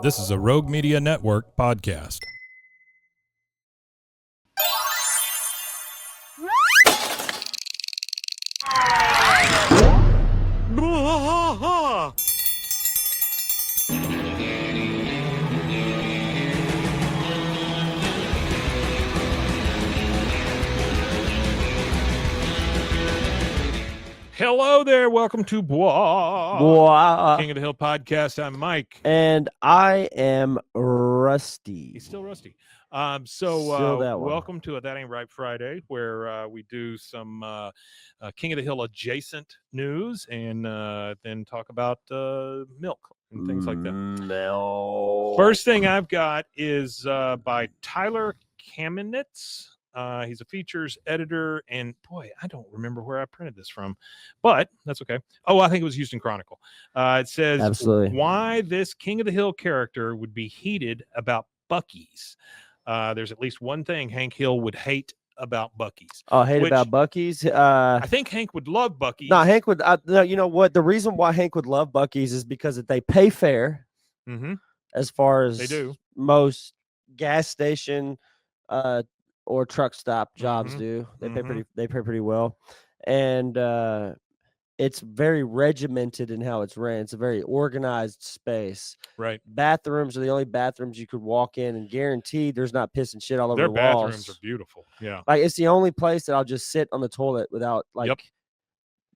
This is a Rogue Media Network podcast. Hello there. Welcome to Boah. King of the Hill podcast. I'm Mike. And I am Rusty. He's still rusty. Still that one. Welcome to That Ain't Right Friday, where we do some King of the Hill adjacent news and then talk about milk and things like that. Milk. First thing I've got is by Tyler Kamenetz. He's a features editor, and boy, I don't remember where I printed this from, but that's okay. Oh, I think it was Houston Chronicle. It says, Absolutely. why this King of the Hill character would be heated about Buc-ee's. There's at least one thing Hank Hill would hate about Buc-ee's. Oh, hate about Buc-ee's? I think Hank would love Buc-ee's. No, Hank would. No, you know what? The reason why Hank would love Buc-ee's is because they pay fair. Mm-hmm. As far as they do. Most gas station or truck stop jobs do. They pay pretty well, and it's very regimented in how it's ran. It's a very organized space. Right. Bathrooms are the only bathrooms you could walk in and guaranteed there's not piss and shit all over Their the walls. Their bathrooms are beautiful. Yeah. Like, it's the only place that I'll just sit on the toilet without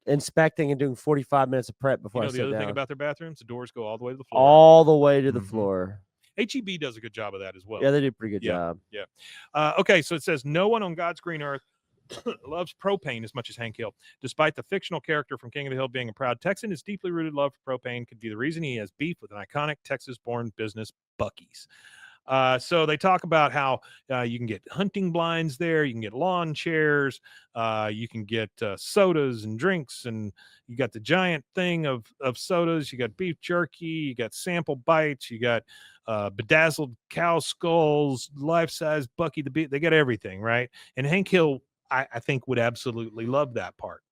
inspecting and doing 45 minutes of prep before I sit down. The other thing about their bathrooms, the doors go all the way to the floor. All the way to the floor. HEB does a good job of that as well. Yeah, they do a pretty good job. Yeah. Okay, so it says, no one on God's green earth loves propane as much as Hank Hill. Despite the fictional character from King of the Hill being a proud Texan, his deeply rooted love for propane could be the reason he has beef with an iconic Texas-born business, Buc-ee's. So they talk about how you can get hunting blinds there, you can get lawn chairs, you can get sodas and drinks, and you got the giant thing of sodas, you got beef jerky, you got sample bites, you got bedazzled cow skulls, life-size Buc-ee the beef. They got everything, right? And Hank Hill, I think, would absolutely love that part.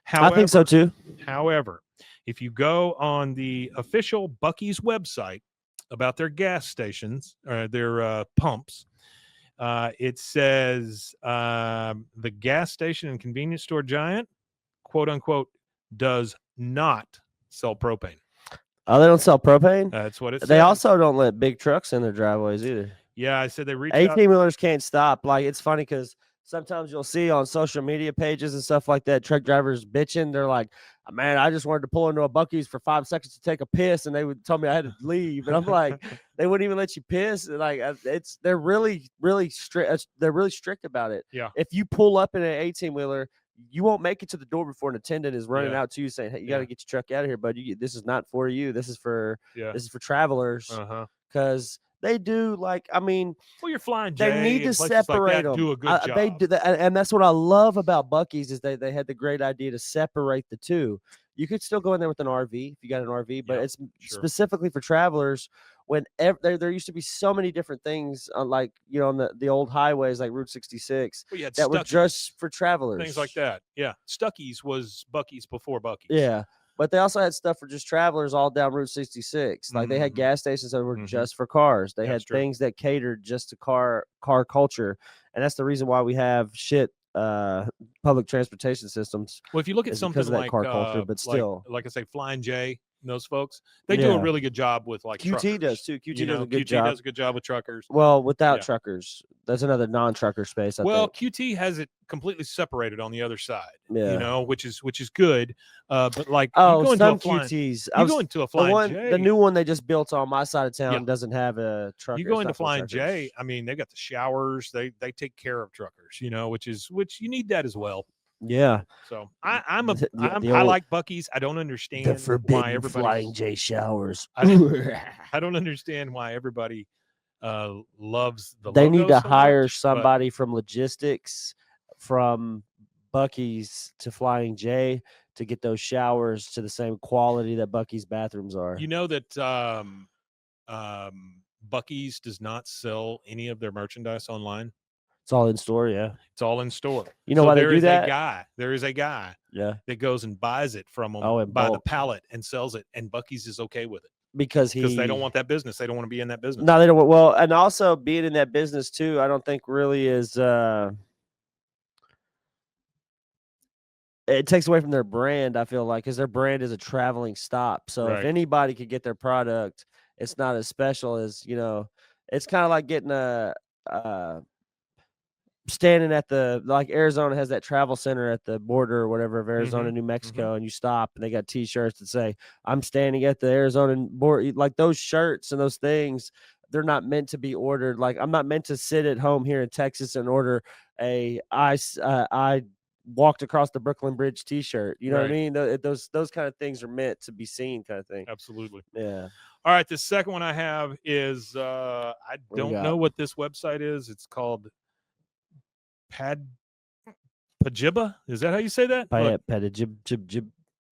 However, I think so too. However, if you go on the official Buc-ee's website about their gas stations or their pumps, it says the gas station and convenience store giant, quote unquote, does not sell propane. Oh, they don't sell propane? That's what it says. They also don't let big trucks in their driveways either. Yeah, I said they reach 18-wheelers can't stop. Like, it's funny because sometimes you'll see on social media pages and stuff like that, truck drivers bitching. They're like, man, I just wanted to pull into a Buc-ee's for 5 seconds to take a piss, and they would tell me I had to leave. And I'm like, they wouldn't even let you piss. And like, they're really, really strict. They're really strict about it. Yeah. If you pull up in an 18-wheeler, you won't make it to the door before an attendant is running out to you saying, hey, you got to get your truck out of here, bud. This is not for you. This is for travelers. Because they do, like, I mean, well, you're flying J, they need to separate them. Do a good job. They do that, and that's what I love about Buc-ee's is they had the great idea to separate the two. You could still go in there with an RV if you got an RV, but it's specifically for travelers. When there used to be so many different things, like, you know, on the old highways like Route 66 that were just for travelers. Things like that. Yeah, Stuckey's was Buc-ee's before Buc-ee's. Yeah. But they also had stuff for just travelers all down Route 66. Like, they had gas stations that were just for cars. They had things that catered just to car culture. And that's the reason why we have public transportation systems. Well, if you look at something because of that like car culture, but still, like I say, Flying J, those folks, they do a really good job with, like, QT truckers. does too. QT does a good QT job. does a good job with truckers. Well, without truckers, that's another non-trucker space. I think. QT has it completely separated on the other side. Yeah. You know, which is good. But like, some QTs, you go into a Flying J. The new one they just built on my side of town doesn't have a trucker. You go into Flying J, I mean, they got the showers. They take care of truckers. You know, which you need that as well. Yeah. So I like Buc-ee's. I don't understand the forbidden why everybody Flying J showers. I don't understand why everybody loves the. They need to so hire much, somebody from logistics, from Buc-ee's to Flying J, to get those showers to the same quality that Buc-ee's bathrooms are. You know that Buc-ee's does not sell any of their merchandise online. It's all in store, yeah. It's all in store. You know why they do that? There is a guy that goes and buys it from them by the pallet and sells it, and Buc-ee's is okay with it. because they don't want that business. They don't want to be in that business. No, they don't want. Well, and also being in that business too, I don't think really is. It takes away from their brand. I feel like because their brand is a traveling stop. So if Right. anybody could get their product, it's not as special as It's kind of like getting a. Standing at the like Arizona has that travel center at the border or whatever of Arizona, New Mexico, and you stop and they got T-shirts that say "I'm standing at the Arizona border." Like those shirts and those things, they're not meant to be ordered. Like I'm not meant to sit at home here in Texas and order I walked across the Brooklyn Bridge T-shirt. You know what I mean? Those kind of things are meant to be seen, kind of thing. Absolutely. Yeah. All right. The second one I have is I don't know what this website is. It's called Pajiba. Is that how you say that? Pajiba.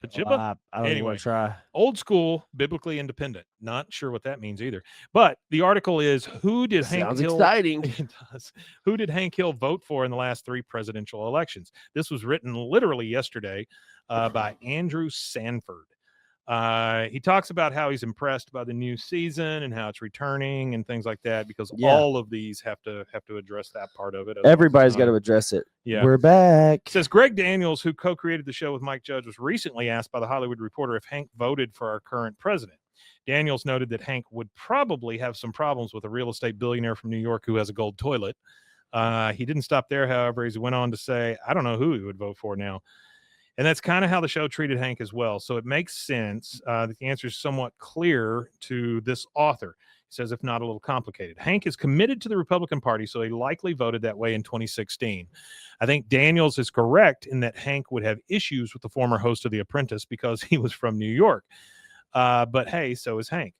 Pajiba? I don't even want to try. Old school, biblically independent. Not sure what that means either. But the article is who did Hank Hill? Exciting. It does. Who did Hank Hill vote for in the last 3 presidential elections? This was written literally yesterday by Andrew Sanford. He talks about how he's impressed by the new season and how it's returning and things like that, because all of these have to address that part of it. Everybody's got to address it. Yeah. We're back. It says Greg Daniels, who co-created the show with Mike Judge, was recently asked by the Hollywood Reporter if Hank voted for our current president. Daniels noted that Hank would probably have some problems with a real estate billionaire from New York who has a gold toilet. He didn't stop there, however, as he went on to say, I don't know who he would vote for now. And that's kind of how the show treated Hank as well. So it makes sense that the answer is somewhat clear to this author. He says, if not a little complicated. Hank is committed to the Republican Party, so he likely voted that way in 2016. I think Daniels is correct in that Hank would have issues with the former host of The Apprentice because he was from New York. But hey, so is Hank.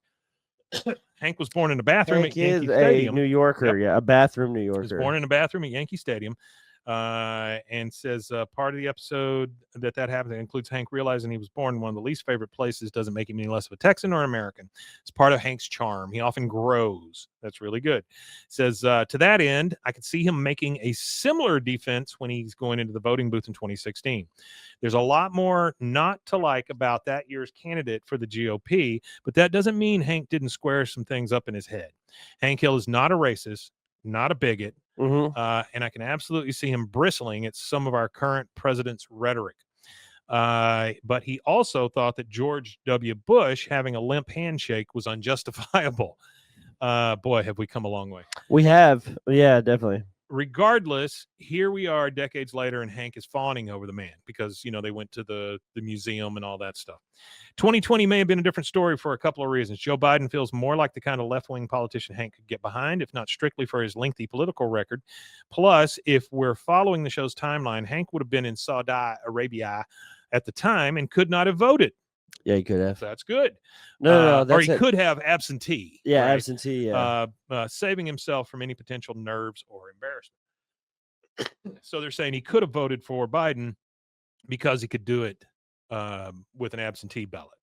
Hank was born in a bathroom at Yankee Stadium. New Yorker, a bathroom New Yorker. He was born in a bathroom at Yankee Stadium. And says part of the episode that happened includes Hank realizing he was born in one of the least favorite places doesn't make him any less of a Texan or American. It's part of Hank's charm. He often grows. That's really good. Says to that end, I could see him making a similar defense when he's going into the voting booth in 2016. There's a lot more not to like about that year's candidate for the GOP, but that doesn't mean Hank didn't square some things up in his head. Hank Hill is not a racist, not a bigot. And I can absolutely see him bristling at some of our current president's rhetoric. But he also thought that George W. Bush having a limp handshake was unjustifiable. Boy, have we come a long way. We have. Yeah, definitely. Regardless, here we are decades later, and Hank is fawning over the man because, they went to the museum and all that stuff. 2020 may have been a different story for a couple of reasons. Joe Biden feels more like the kind of left-wing politician Hank could get behind, if not strictly for his lengthy political record. Plus, if we're following the show's timeline, Hank would have been in Saudi Arabia at the time and could not have voted. Yeah, he could have. That's good. No, or he could have absentee. Yeah, right? absentee. Yeah, saving himself from any potential nerves or embarrassment. So they're saying he could have voted for Biden because he could do it with an absentee ballot.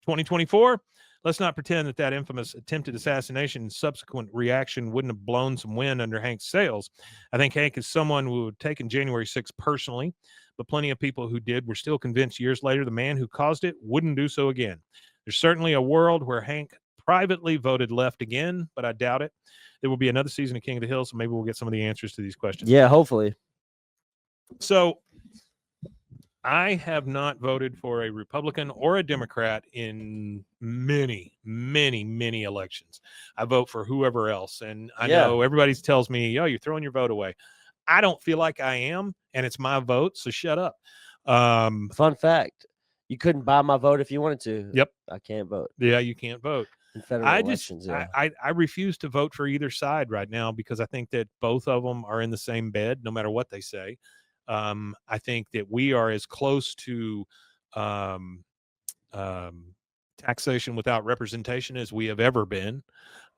2024. Let's not pretend that infamous attempted assassination and subsequent reaction wouldn't have blown some wind under Hank's sails. I think Hank is someone who would have taken January 6th personally, but plenty of people who did were still convinced years later the man who caused it wouldn't do so again. There's certainly a world where Hank privately voted left again, but I doubt it. There will be another season of King of the Hill, so maybe we'll get some of the answers to these questions. Yeah, hopefully. So I have not voted for a Republican or a Democrat in many, many, many elections. I vote for whoever else. And I know everybody tells me, you're throwing your vote away. I don't feel like I am, and it's my vote, so shut up. Fun fact. You couldn't buy my vote if you wanted to. Yep. I can't vote. Yeah, you can't vote. In federal elections, I refuse to vote for either side right now because I think that both of them are in the same bed, no matter what they say. I think that we are as close to taxation without representation as we have ever been.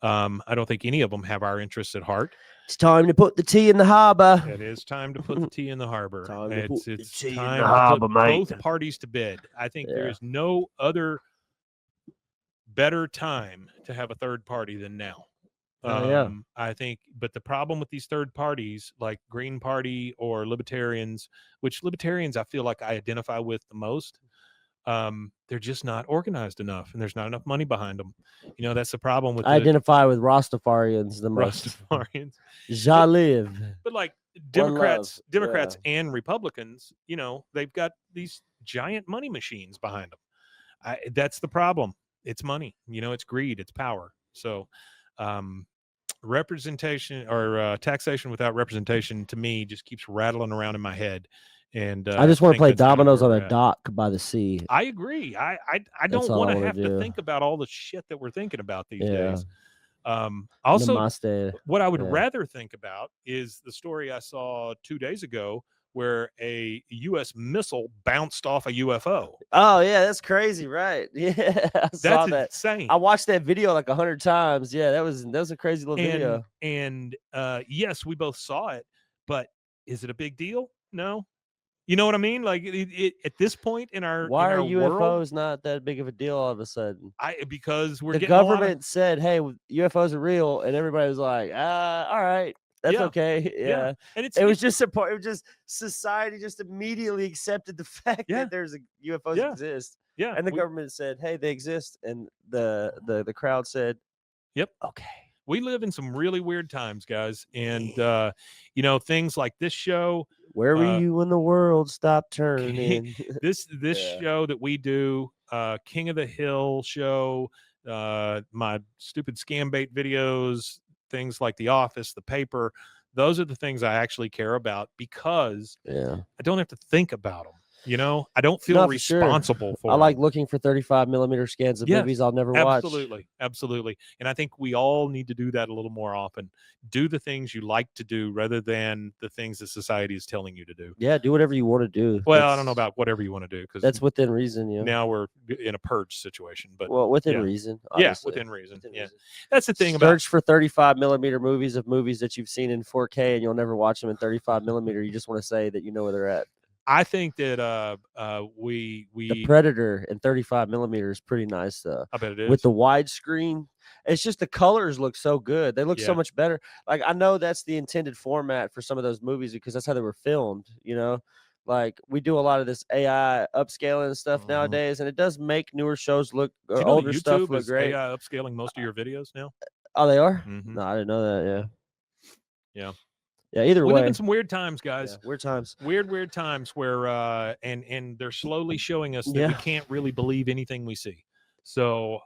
I don't think any of them have our interests at heart. It's time to put the tea in the harbor. It is time to put the tea in the harbor. It's time to put both parties to bed. I think there is no other better time to have a third party than now. I think, but the problem with these third parties like Green Party or Libertarians, which Libertarians I feel like I identify with the most, they're just not organized enough, and there's not enough money behind them. You know, that's the problem with I identify with Rastafarians the most. Rastafarians. Ja live. But like One love. Democrats and Republicans, you know, they've got these giant money machines behind them. That's the problem. It's money. You know, it's greed. It's power. So, representation or taxation without representation to me just keeps rattling around in my head. And I just want to play that's kind of dominoes where on we're a at. dock by the sea. I agree. I don't all want I to wanna have to do. think about all the shit that we're thinking about these Yeah. days. Also, Namaste. what I would Yeah. rather think about is the story I saw 2 days ago where a U.S. missile bounced off a UFO. Oh yeah, that's crazy, right? Yeah, I saw that. Insane. I watched that video like 100 times. Yeah, that was a crazy little video. And yes, we both saw it, but is it a big deal? No. You know what I mean? Like at this point in our Why are UFOs UFOs not that big of a deal all of a sudden? Because we're The getting government said, "Hey, UFOs are real," and everybody was like, all right, that's okay." Yeah. And it was just support. It was just society just immediately accepted the fact that there's UFOs exist. Yeah, and the government said, "Hey, they exist," and the crowd said, "Yep, okay." We live in some really weird times, guys, and you know, things like this show. Where were you when the world stopped turning? this show that we do, King of the Hill show, my stupid scam bait videos, things like The Office, The Paper. Those are the things I actually care about because I don't have to think about them. You know, I don't feel responsible for I like them. looking for 35mm scans of movies I'll never watch. Absolutely. And I think we all need to do that a little more often. Do the things you like to do rather than the things that society is telling you to do. Yeah, do whatever you want to do. Well, I don't know about whatever you want to do because that's within reason. Yeah. Now we're in a purge situation, but within reason. Obviously. Yeah, within reason. That's the thing. Search for 35mm movies that you've seen in 4K, and you'll never watch them in 35mm. You just want to say that you know where they're at. I think that the Predator in 35mm is pretty nice though. I bet it is. With the widescreen, it's just the colors look so good. They look so much better. Like I know that's the intended format for some of those movies because that's how they were filmed. You know, like we do a lot of this AI upscaling and stuff nowadays, and it does make newer shows look or older stuff look great. AI upscaling most of your videos now. Oh, they are? No, I didn't know that. Yeah. Yeah, either way. We live in some weird times, guys. Yeah, weird times. Weird times where and they're slowly showing us that we can't really believe anything we see. So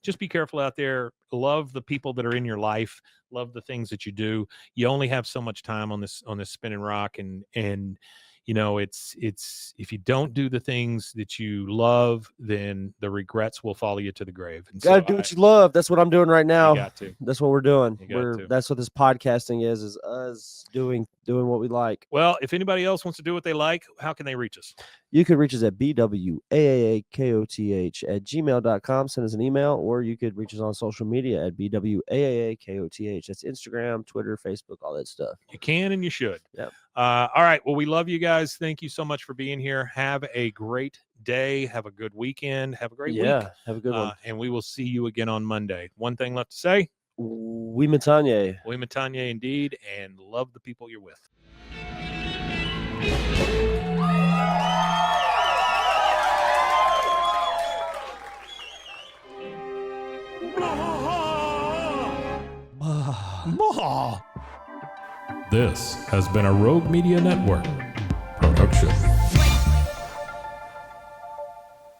just be careful out there. Love the people that are in your life. Love the things that you do. You only have so much time on this spinning rock, and you know, it's if you don't do the things that you love, then the regrets will follow you to the grave. And gotta do what you love. That's what I'm doing right now. You got to. That's what we're doing. That's what this podcasting is us doing what we like. Well, if anybody else wants to do what they like, how can they reach us? You could reach us at bwaakoth@gmail.com. Send us an email, or you could reach us on social media at bwaakoth. That's Instagram, Twitter, Facebook, all that stuff. You can and you should. Yep. All right. Well, we love you guys. Thank you so much for being here. Have a great day. Have a good weekend. Have a great week. Have a good one. And we will see you again on Monday. One thing left to say. We Matanye. We Matanye indeed, and love the people you're with. This has been a Rogue Media Network